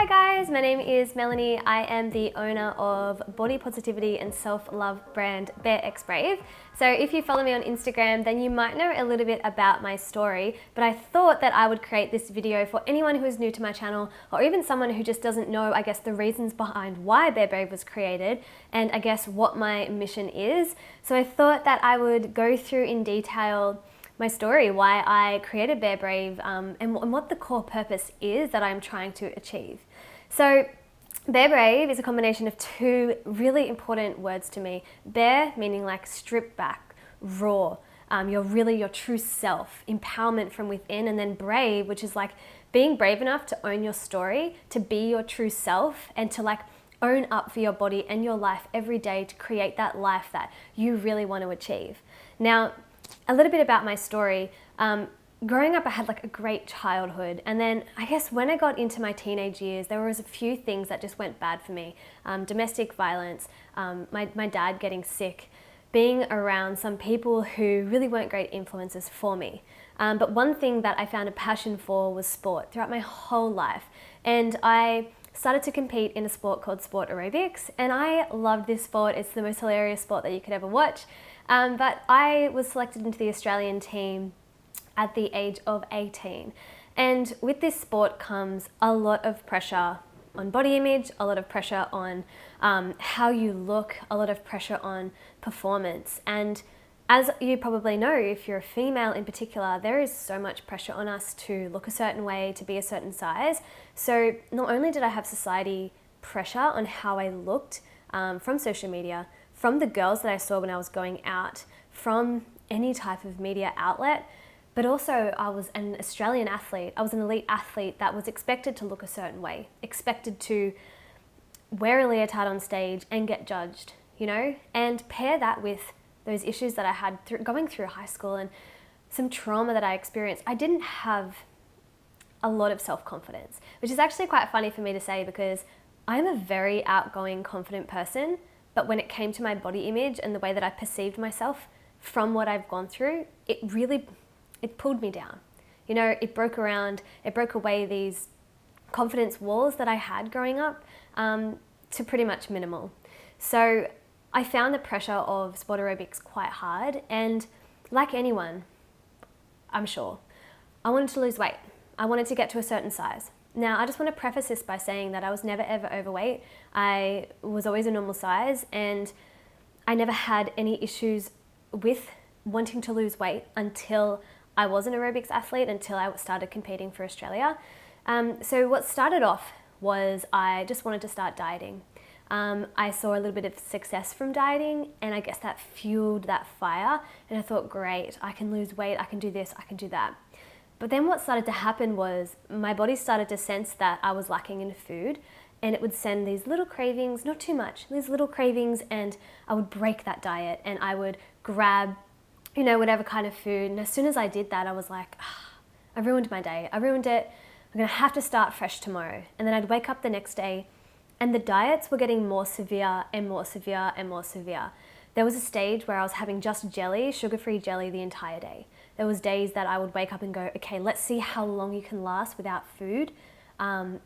Hi guys, my name is Melanie. I am the owner of body positivity and self-love brand Bare X Brave. So if you follow me on Instagram, then you might know a little bit about my story, but I thought that I would create this video for anyone who is new to my channel, or even someone who just doesn't know, I guess, the reasons behind why Bare Brave was created, and I guess what my mission is. So I thought that I would go through in detail my story, why I created Bare Brave, and what the core purpose is that I'm trying to achieve. So Bare Brave is a combination of two really important words to me. Bare meaning like strip back, raw, your true self, empowerment from within, and then brave, which is like being brave enough to own your story, to be your true self, and to like own up for your body and your life every day to create that life that you really want to achieve. Now, a little bit about my story. Growing up, I had like a great childhood, and then I guess when I got into my teenage years, there was a few things that just went bad for me. Domestic violence, my dad getting sick, being around some people who really weren't great influences for me. But one thing that I found a passion for was sport throughout my whole life. And I started to compete in a sport called sport aerobics, and I loved this sport. It's the most hilarious sport that you could ever watch. But I was selected into the Australian team at the age of 18. And with this sport comes a lot of pressure on body image, a lot of pressure on how you look, a lot of pressure on performance. And as you probably know, if you're a female in particular, there is so much pressure on us to look a certain way, to be a certain size. So not only did I have society pressure on how I looked from social media, from the girls that I saw when I was going out, from any type of media outlet, but also I was an Australian athlete. I was an elite athlete that was expected to look a certain way, expected to wear a leotard on stage and get judged, you know? And pair that with those issues that I had going through high school and some trauma that I experienced. I didn't have a lot of self-confidence, which is actually quite funny for me to say because I'm a very outgoing, confident person. But when it came to my body image and the way that I perceived myself from what I've gone through, it pulled me down. You know, it broke away these confidence walls that I had growing up to pretty much minimal. So I found the pressure of sport aerobics quite hard, and like anyone, I'm sure, I wanted to lose weight. I wanted to get to a certain size. Now, I just want to preface this by saying that I was never ever overweight. I was always a normal size, and I never had any issues with wanting to lose weight until I was an aerobics athlete, until I started competing for Australia. So what started off was I just wanted to start dieting. I saw a little bit of success from dieting, and I guess that fueled that fire, and I thought, great, I can lose weight, I can do this, I can do that. But then what started to happen was my body started to sense that I was lacking in food, and it would send these little cravings, not too much, these little cravings, and I would break that diet and I would grab, you know, whatever kind of food. And as soon as I did that, I was like, I ruined my day. I ruined it. I'm gonna have to start fresh tomorrow. And then I'd wake up the next day and the diets were getting more severe and more severe and more severe. There was a stage where I was having just jelly, sugar-free jelly the entire day. There was days that I would wake up and go, okay, let's see how long you can last without food, and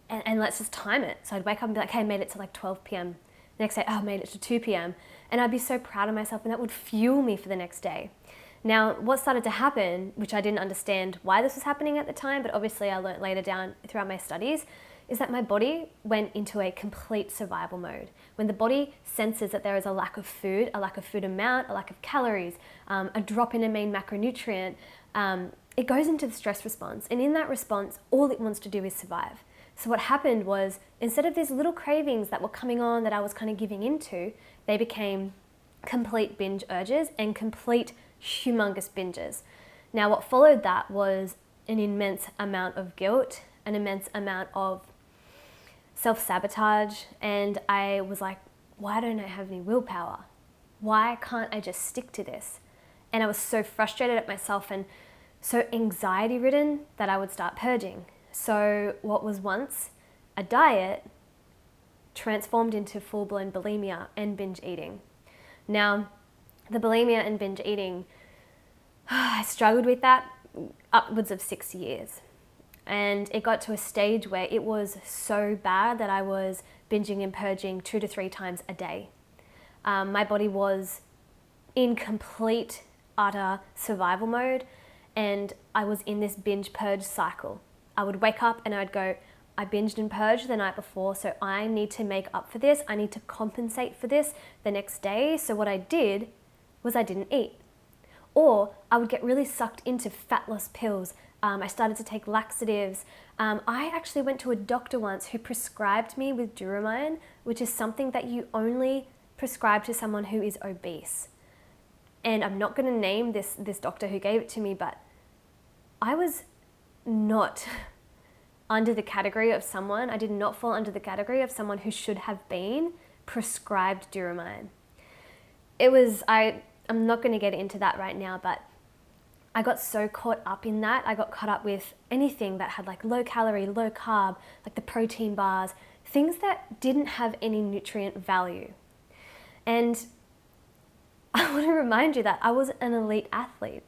let's just time it. So I'd wake up and be like, okay, I made it to like 12 p.m. The next day, oh, I made it to 2 p.m. And I'd be so proud of myself, and that would fuel me for the next day. Now, what started to happen, which I didn't understand why this was happening at the time, but obviously I learned later down throughout my studies, is that my body went into a complete survival mode. When the body senses that there is a lack of food amount, a lack of calories, a drop in a main macronutrient, it goes into the stress response. And in that response, all it wants to do is survive. So what happened was, instead of these little cravings that were coming on that I was kind of giving into, they became complete binge urges and complete humongous binges. Now, what followed that was an immense amount of guilt, an immense amount of self-sabotage, and I was like, why don't I have any willpower? Why can't I just stick to this? And I was so frustrated at myself and so anxiety ridden that I would start purging. So what was once a diet transformed into full-blown bulimia and binge eating. Now, the bulimia and binge eating, I struggled with that upwards of 6 years. And it got to a stage where it was so bad that I was binging and purging 2 to 3 times a day. My body was in complete, utter survival mode, and I was in this binge purge cycle. I would wake up and I'd go, I binged and purged the night before, so I need to make up for this. I need to compensate for this the next day. So what I did was I didn't eat. Or I would get really sucked into fat loss pills. I started to take laxatives. I actually went to a doctor once who prescribed me with Duromine, which is something that you only prescribe to someone who is obese. And I'm not going to name this doctor who gave it to me, but I was not under the category of someone, I did not fall under the category of someone who should have been prescribed Duromine. I'm not going to get into that right now, but I got so caught up in that. I got caught up with anything that had like low calorie, low carb, like the protein bars, things that didn't have any nutrient value. And I want to remind you that I was an elite athlete.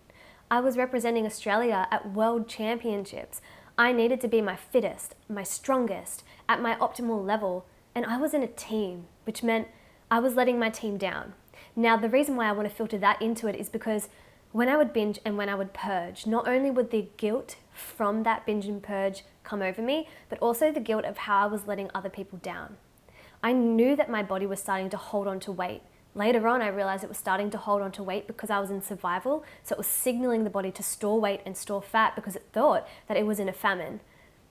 I was representing Australia at world championships. I needed to be my fittest, my strongest, at my optimal level, and I was in a team, which meant I was letting my team down. Now, the reason why I want to filter that into it is because when I would binge and when I would purge, not only would the guilt from that binge and purge come over me, but also the guilt of how I was letting other people down. I knew that my body was starting to hold on to weight. Later on, I realized it was starting to hold on to weight because I was in survival. So it was signaling the body to store weight and store fat because it thought that it was in a famine.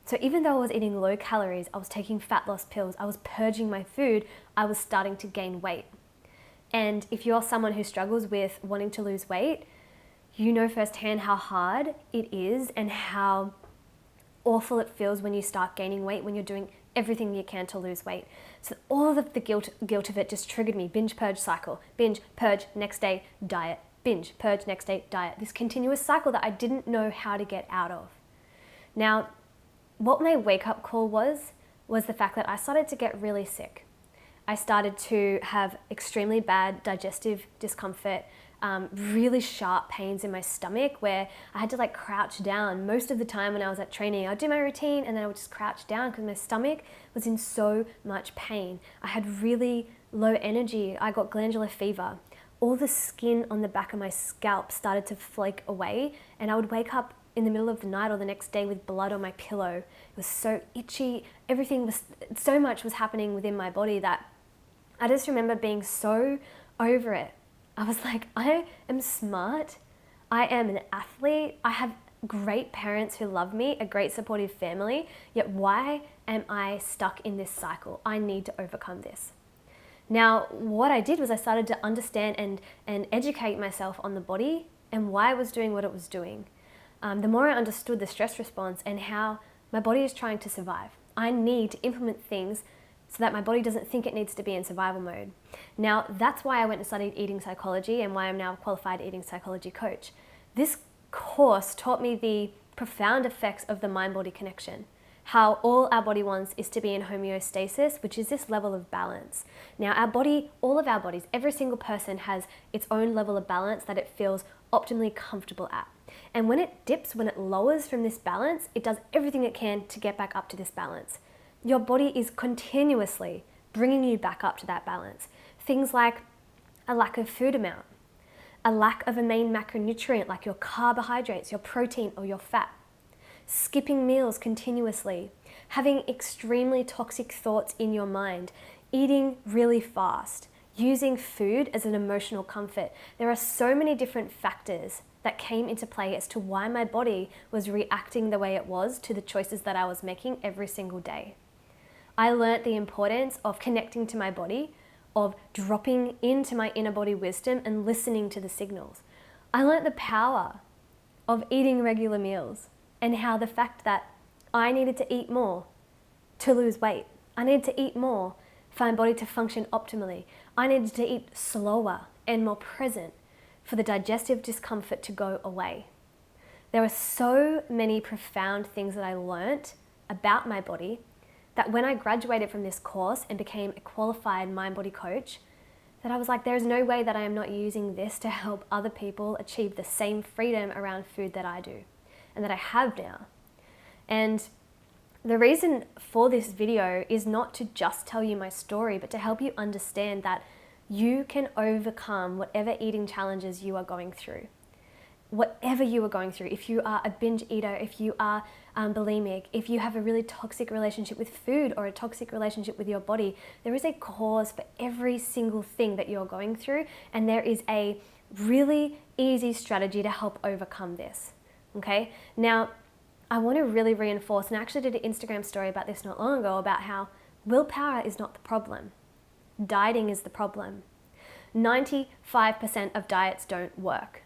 So even though I was eating low calories, I was taking fat loss pills, I was purging my food, I was starting to gain weight. And if you're someone who struggles with wanting to lose weight, you know firsthand how hard it is and how awful it feels when you start gaining weight, when you're doing everything you can to lose weight. So all of the guilt of it just triggered me. Binge, purge cycle. Binge, purge, next day, diet. Binge, purge, next day, diet. This continuous cycle that I didn't know how to get out of. Now, what my wake-up call was the fact that I started to get really sick. I started to have extremely bad digestive discomfort, really sharp pains in my stomach where I had to like crouch down. Most of the time when I was at training, I'd do my routine and then I would just crouch down because my stomach was in so much pain. I had really low energy. I got glandular fever. All the skin on the back of my scalp started to flake away, and I would wake up in the middle of the night or the next day with blood on my pillow. It was so itchy. So much was happening within my body that I just remember being so over it. I was like, I am smart. I am an athlete. I have great parents who love me, a great supportive family. Yet why am I stuck in this cycle? I need to overcome this. Now, what I did was I started to understand and educate myself on the body and why it was doing what it was doing. The more I understood the stress response and how my body is trying to survive, I need to implement things so that my body doesn't think it needs to be in survival mode. Now, that's why I went and studied eating psychology and why I'm now a qualified eating psychology coach. This course taught me the profound effects of the mind-body connection. How all our body wants is to be in homeostasis, which is this level of balance. Now, our body, all of our bodies, every single person has its own level of balance that it feels optimally comfortable at. And when it dips, when it lowers from this balance, it does everything it can to get back up to this balance. Your body is continuously bringing you back up to that balance. Things like a lack of food amount, a lack of a main macronutrient like your carbohydrates, your protein, or your fat, skipping meals continuously, having extremely toxic thoughts in your mind, eating really fast, using food as an emotional comfort. There are so many different factors that came into play as to why my body was reacting the way it was to the choices that I was making every single day. I learnt the importance of connecting to my body, of dropping into my inner body wisdom and listening to the signals. I learnt the power of eating regular meals and how the fact that I needed to eat more to lose weight. I needed to eat more for my body to function optimally. I needed to eat slower and more present for the digestive discomfort to go away. There were so many profound things that I learnt about my body that when I graduated from this course and became a qualified mind-body coach, that I was like, there's no way that I am not using this to help other people achieve the same freedom around food that I do and that I have now. And the reason for this video is not to just tell you my story, but to help you understand that you can overcome whatever eating challenges you are going through. Whatever you are going through, if you are a binge eater, if you are bulimic, if you have a really toxic relationship with food or a toxic relationship with your body, there is a cause for every single thing that you're going through, and there is a really easy strategy to help overcome this, okay? Now, I want to really reinforce, and I actually did an Instagram story about this not long ago, about how willpower is not the problem. Dieting is the problem. 95% of diets don't work.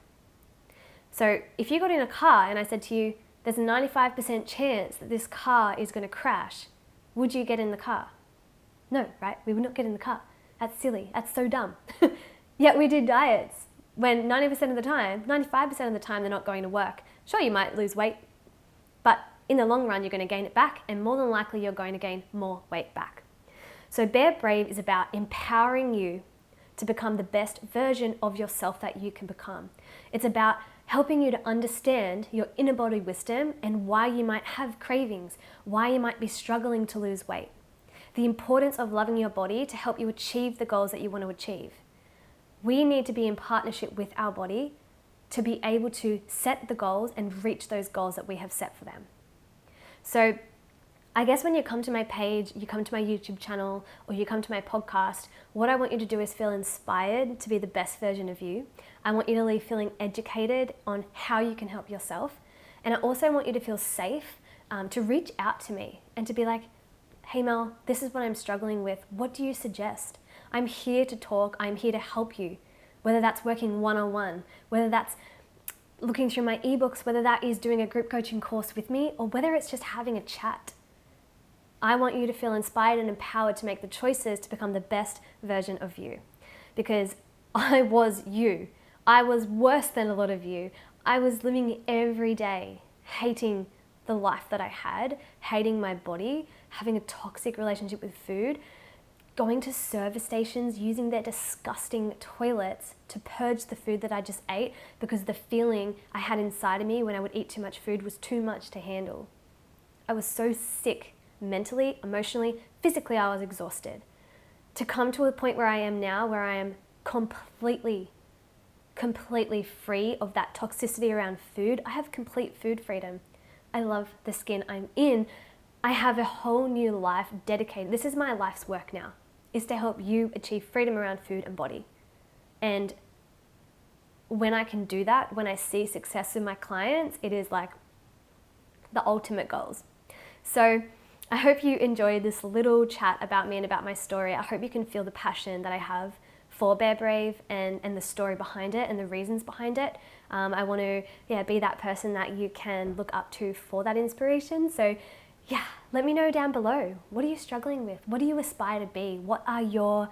So if you got in a car and I said to you, there's a 95% chance that this car is going to crash, would you get in the car? No, right? We would not get in the car. That's silly. That's so dumb. Yet we do diets when 90% of the time, 95% of the time, they're not going to work. Sure, you might lose weight, but in the long run, you're going to gain it back, and more than likely, you're going to gain more weight back. So Bear Brave is about empowering you to become the best version of yourself that you can become. It's about helping you to understand your inner body wisdom and why you might have cravings, why you might be struggling to lose weight. The importance of loving your body to help you achieve the goals that you want to achieve. We need to be in partnership with our body to be able to set the goals and reach those goals that we have set for them. So I guess when you come to my page, you come to my YouTube channel, or you come to my podcast, what I want you to do is feel inspired to be the best version of you. I want you to leave feeling educated on how you can help yourself. And I also want you to feel safe to reach out to me and to be like, hey Mel, this is what I'm struggling with. What do you suggest? I'm here to talk. I'm here to help you. Whether that's working one-on-one, whether that's looking through my ebooks, whether that is doing a group coaching course with me, or whether it's just having a chat. I want you to feel inspired and empowered to make the choices to become the best version of you. Because I was you. I was worse than a lot of you. I was living every day hating the life that I had, hating my body, having a toxic relationship with food, going to service stations, using their disgusting toilets to purge the food that I just ate because the feeling I had inside of me when I would eat too much food was too much to handle. I was so sick. Mentally, emotionally, physically, I was exhausted. To come to a point where I am now, where I am completely free of that toxicity around food. I have complete food freedom. I love the skin I'm in. I have a whole new life dedicated. This is my life's work now, is to help you achieve freedom around food and body. And when I can do that, when I see success in my clients, it is like the ultimate goals. So I hope you enjoyed this little chat about me and about my story. I hope you can feel the passion that I have for Bear Brave and the story behind it and the reasons behind it. I want to be that person that you can look up to for that inspiration. So let me know down below. What are you struggling with? What do you aspire to be? What are your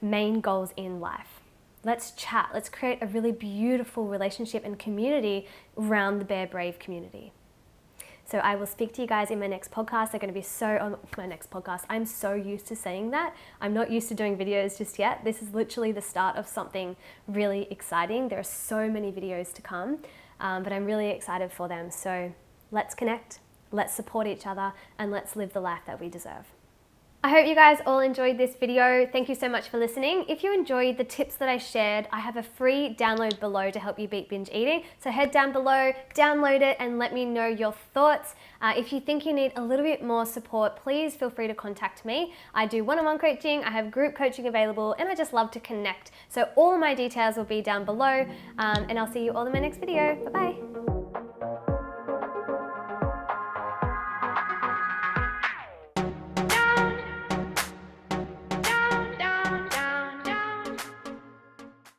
main goals in life? Let's chat. Let's create a really beautiful relationship and community around the Bear Brave community. So I will speak to you guys in my next podcast. They're going to be my next podcast. I'm so used to saying that. I'm not used to doing videos just yet. This is literally the start of something really exciting. There are so many videos to come, but I'm really excited for them. So let's connect, let's support each other, and let's live the life that we deserve. I hope you guys all enjoyed this video. Thank you so much for listening. If you enjoyed the tips that I shared, I have a free download below to help you beat binge eating. So head down below, download it, and let me know your thoughts. If you think you need a little bit more support, please feel free to contact me. I do one-on-one coaching, I have group coaching available, and I just love to connect. So all my details will be down below, and I'll see you all in my next video. Bye-bye.